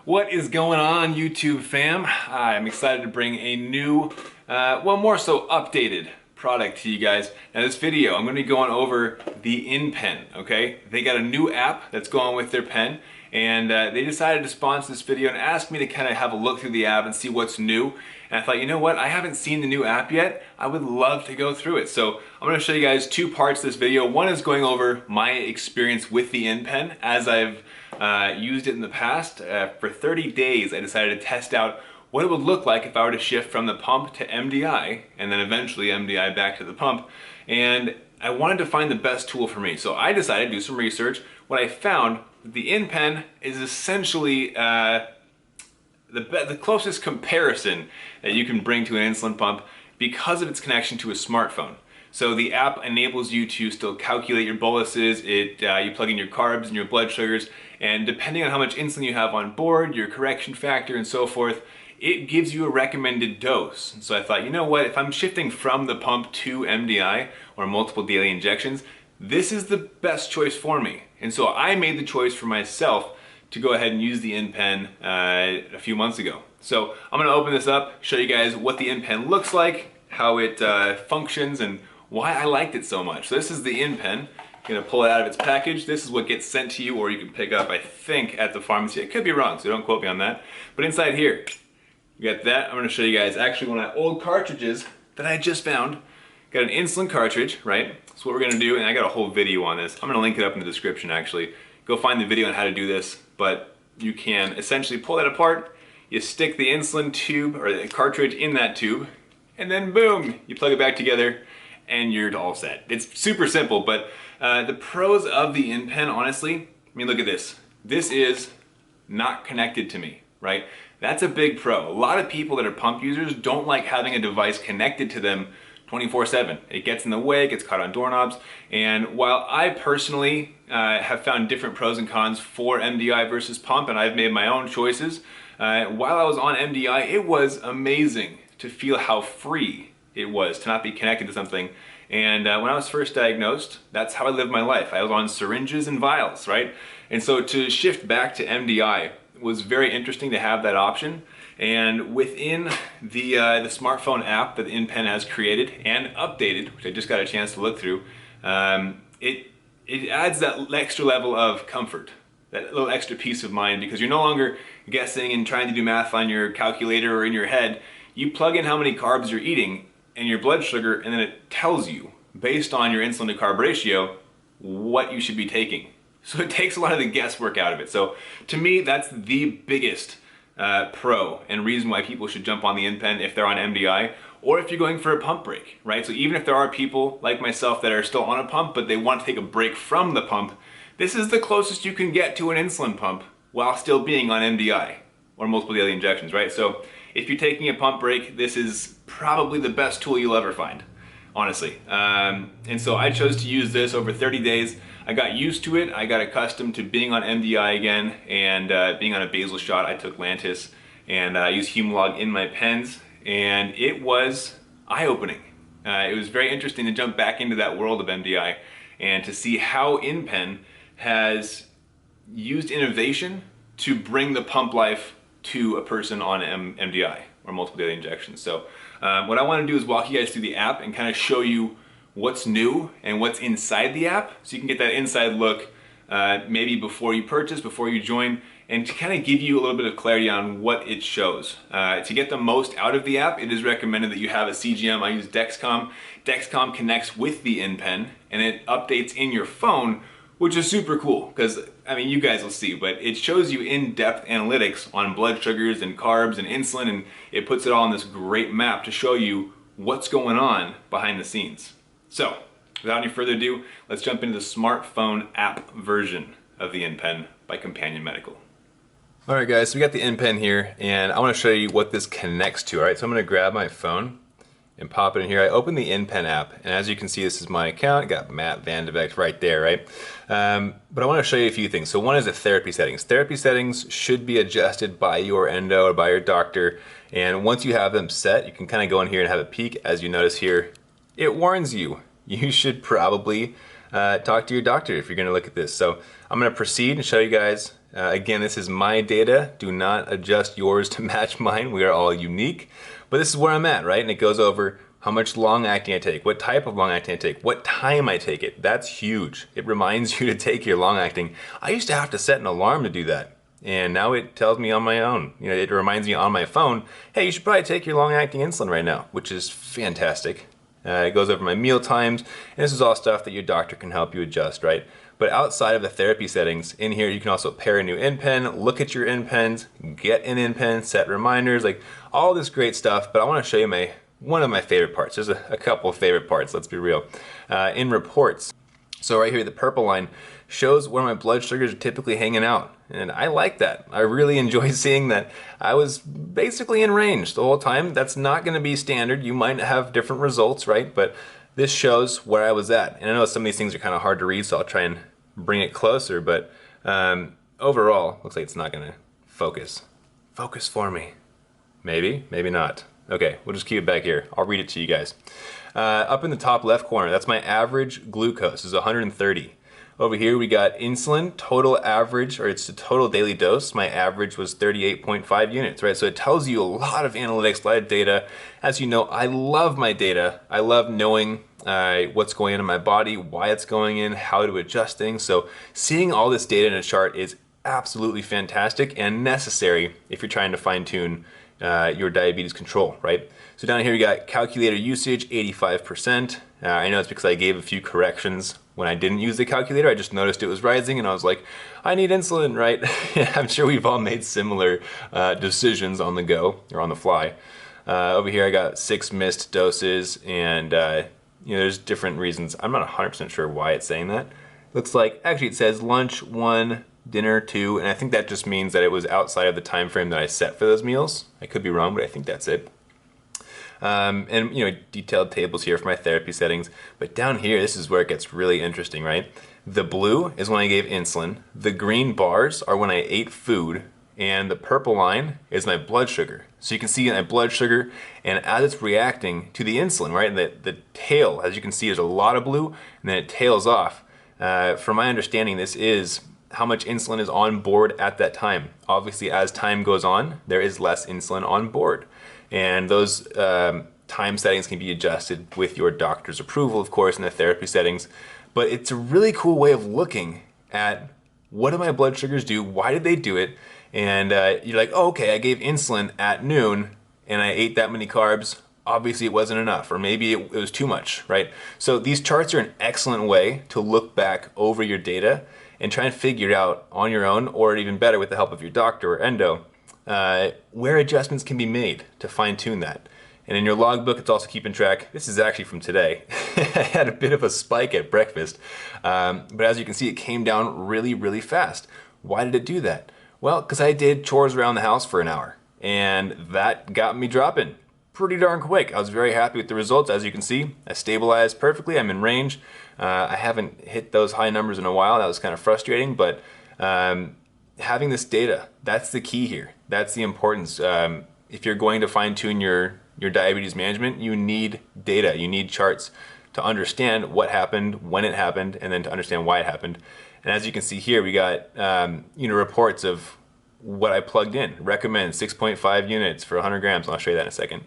What is going on, YouTube fam? I'm excited to bring a new, well, more so updated product to you guys. Now this video, I'm going to be going over the InPen, okay? They got a new app that's going with their pen, and they decided to sponsor this video and ask me to kind of have a look through the app and see what's new. And I thought, you know what? I haven't seen the new app yet. I would love to go through it. So I'm going to show you guys two parts of this video. One is going over my experience with the InPen as I've used it in the past. For 30 days, I decided to test out what it would look like if I were to shift from the pump to MDI, and then eventually MDI back to the pump. And I wanted to find the best tool for me. So I decided to do some research. What I found, the InPen is essentially the closest comparison that you can bring to an insulin pump because of its connection to a smartphone. So the app enables you to still calculate your boluses, you plug in your carbs and your blood sugars, and depending on how much insulin you have on board, your correction factor and so forth, it gives you a recommended dose. So I thought, you know what, if I'm shifting from the pump to MDI, or multiple daily injections, this is the best choice for me. And so I made the choice for myself to go ahead and use the InPen a few months ago. So I'm gonna open this up, show you guys what the InPen looks like, how it functions, and why I liked it so much. So this is the InPen. Gonna pull it out of its package. This is what gets sent to you, or you can pick up, I think, at the pharmacy. I could be wrong, so don't quote me on that. But inside here, you got that. I'm gonna show you guys actually one of my old cartridges that I just found. Got an insulin cartridge, right? So what we're gonna do, and I got a whole video on this. I'm gonna link it up in the description actually. Go find the video on how to do this, but you can essentially pull that apart. You stick the insulin tube, or the cartridge in that tube, and then boom, you plug it back together, and you're all set. It's super simple, but the pros of the InPen, honestly, I mean, look at this. This is not connected to me, right? That's a big pro. A lot of people that are pump users don't like having a device connected to them 24/7. It gets in the way, it gets caught on doorknobs, and while I personally have found different pros and cons for MDI versus pump, and I've made my own choices, while I was on MDI, it was amazing to feel how free it was to not be connected to something. And when I was first diagnosed, that's how I lived my life. I was on syringes and vials, right? And so to shift back to MDI was very interesting to have that option. And within the smartphone app that InPen has created and updated, which I just got a chance to look through, it adds that extra level of comfort, that little extra peace of mind, because you're no longer guessing and trying to do math on your calculator or in your head. You plug in how many carbs you're eating and your blood sugar, and then it tells you, based on your insulin to carb ratio, what you should be taking. So it takes a lot of the guesswork out of it. So to me, that's the biggest pro and reason why people should jump on the InPen if they're on MDI, or if you're going for a pump break, right? So even if there are people like myself that are still on a pump, but they want to take a break from the pump, this is the closest you can get to an insulin pump while still being on MDI, or multiple daily injections, right? So if you're taking a pump break, this is probably the best tool you'll ever find, honestly. And so I chose to use this over 30 days. I got used to it. I got accustomed to being on MDI again, and being on a basal shot. I took Lantus, and I used Humalog in my pens, and it was eye-opening. It was very interesting to jump back into that world of MDI and to see how InPen has used innovation to bring the pump life to a person on MDI, or multiple daily injections. So what I want to do is walk you guys through the app and kind of show you what's new and what's inside the app, so you can get that inside look maybe before you purchase, before you join, and to kind of give you a little bit of clarity on what it shows. To get the most out of the app, it is recommended that you have a CGM. I use Dexcom. Dexcom connects with the InPen, and it updates in your phone, which is super cool, because, I mean, you guys will see, but it shows you in-depth analytics on blood sugars and carbs and insulin, and it puts it all on this great map to show you what's going on behind the scenes. So, without any further ado, let's jump into the smartphone app version of the InPen by Companion Medical. All right, guys, so we got the InPen here, and I want to show you what this connects to. All right, so I'm going to grab my phone and pop it in here. I open the InPen app, and as you can see, this is my account. Got Matt Van de Beek right there, right? But I want to show you a few things. So one is the therapy settings. Therapy settings should be adjusted by your endo or by your doctor, and once you have them set, you can kind of go in here and have a peek. As you notice here, it warns you. You should probably talk to your doctor if you're going to look at this. So I'm going to proceed and show you guys Again, this is my data. Do not adjust yours to match mine. We are all unique. But this is where I'm at, right? And it goes over how much long-acting I take, what type of long-acting I take, what time I take it. That's huge. It reminds you to take your long-acting. I used to have to set an alarm to do that. And now it tells me on my own. You know, it reminds me on my phone, hey, you should probably take your long-acting insulin right now, which is fantastic. It goes over my meal times, and this is all stuff that your doctor can help you adjust, right? But outside of the therapy settings, in here you can also pair a new InPen, look at your InPens, get an InPen, set reminders, like all this great stuff. But I want to show you one of my favorite parts. There's a couple of favorite parts, let's be real. In reports, so right here, the purple line shows where my blood sugars are typically hanging out. And I like that. I really enjoy seeing that I was basically in range the whole time. That's not going to be standard. You might have different results, right? But this shows where I was at. And I know some of these things are kind of hard to read, so I'll try and bring it closer. But overall, looks like it's not going to focus. Focus for me. Maybe, maybe not. Okay, we'll just keep it back here. I'll read it to you guys. Up in the top left corner, that's my average glucose, is 130. Over here we got insulin, total average, or it's the total daily dose. My average was 38.5 units, right? So it tells you a lot of analytics, a lot of data. As you know, I love my data. I love knowing what's going in my body, why it's going in, how to adjust things. So seeing all this data in a chart is absolutely fantastic and necessary if you're trying to fine tune your diabetes control, right? So down here we got calculator usage, 85%. I know it's because I gave a few corrections when I didn't use the calculator. I just noticed it was rising and I was like, I need insulin, right? I'm sure we've all made similar decisions on the go or on the fly. Over here I got 6 missed doses, and you know, there's different reasons. I'm not 100% sure why it's saying that. Looks like, actually it says lunch 1, dinner 2, and I think that just means that it was outside of the time frame that I set for those meals. I could be wrong, but I think that's it. And you know, detailed tables here for my therapy settings. But down here, this is where it gets really interesting, right? The blue is when I gave insulin. The green bars are when I ate food. And the purple line is my blood sugar. So you can see my blood sugar, and as it's reacting to the insulin, right? And the tail, as you can see, there's a lot of blue, and then it tails off. From my understanding, this is how much insulin is on board at that time. Obviously, as time goes on, there is less insulin on board. And those time settings can be adjusted with your doctor's approval, of course, in the therapy settings. But it's a really cool way of looking at what do my blood sugars do, why did they do it, and you're like, oh, okay, I gave insulin at noon and I ate that many carbs. Obviously it wasn't enough, or maybe it was too much, right? So these charts are an excellent way to look back over your data and try and figure it out on your own, or even better with the help of your doctor or endo, where adjustments can be made to fine tune that. And in your logbook, it's also keeping track. This is actually from today. I had a bit of a spike at breakfast, but as you can see, it came down really, really fast. Why did it do that? Well, because I did chores around the house for an hour, and that got me dropping pretty darn quick. I was very happy with the results. As you can see, I stabilized perfectly. I'm in range. I haven't hit those high numbers in a while. That was kind of frustrating, but having this data, that's the key here. That's the importance. If you're going to fine tune your diabetes management, you need data. You need charts to understand what happened, when it happened, and then to understand why it happened. And as you can see here, we got reports of what I plugged in. Recommend 6.5 units for 100 grams. I'll show you that in a second.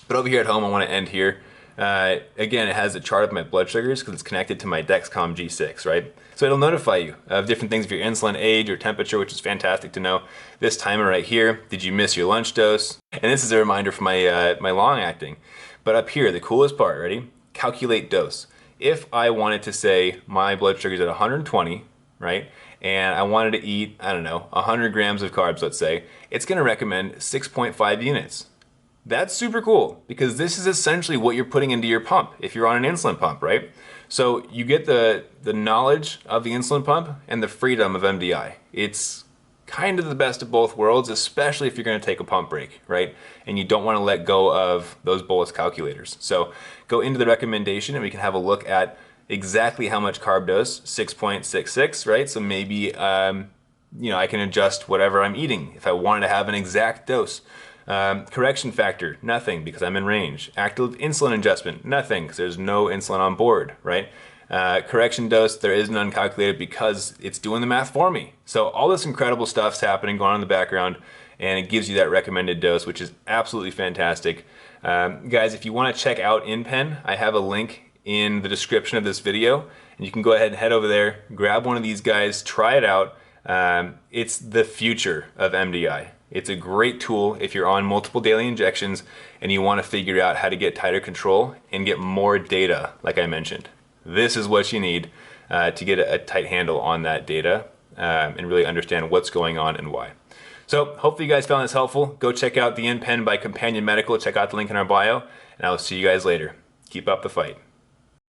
But over here at home, I want to end here. Again, it has a chart of my blood sugars because it's connected to my Dexcom G6, right? So it'll notify you of different things of your insulin, age, or temperature, which is fantastic to know. This timer right here, did you miss your lunch dose? And this is a reminder for my long acting. But up here, the coolest part, ready? Calculate dose. If I wanted to say my blood sugar's at 120, right? And I wanted to eat, I don't know, 100 grams of carbs, let's say, it's gonna recommend 6.5 units. That's super cool because this is essentially what you're putting into your pump if you're on an insulin pump, right? So you get the knowledge of the insulin pump and the freedom of MDI. It's kind of the best of both worlds, especially if you're going to take a pump break, right? And you don't want to let go of those bolus calculators. So go into the recommendation and we can have a look at exactly how much carb dose, 6.66, right? So maybe I can adjust whatever I'm eating if I wanted to have an exact dose. Correction factor, nothing because I'm in range. Active insulin adjustment, nothing because there's no insulin on board, right? Correction dose, there isn't uncalculated because it's doing the math for me. So all this incredible stuff's happening, going on in the background, and it gives you that recommended dose, which is absolutely fantastic. Guys, if you want to check out InPen, I have a link in the description of this video, and you can go ahead and head over there, grab one of these guys, try it out. It's the future of MDI. It's a great tool if you're on multiple daily injections and you want to figure out how to get tighter control and get more data, like I mentioned. This is what you need to get a tight handle on that data and really understand what's going on and why. So hopefully you guys found this helpful. Go check out the InPen by Companion Medical. Check out the link in our bio, and I will see you guys later. Keep up the fight.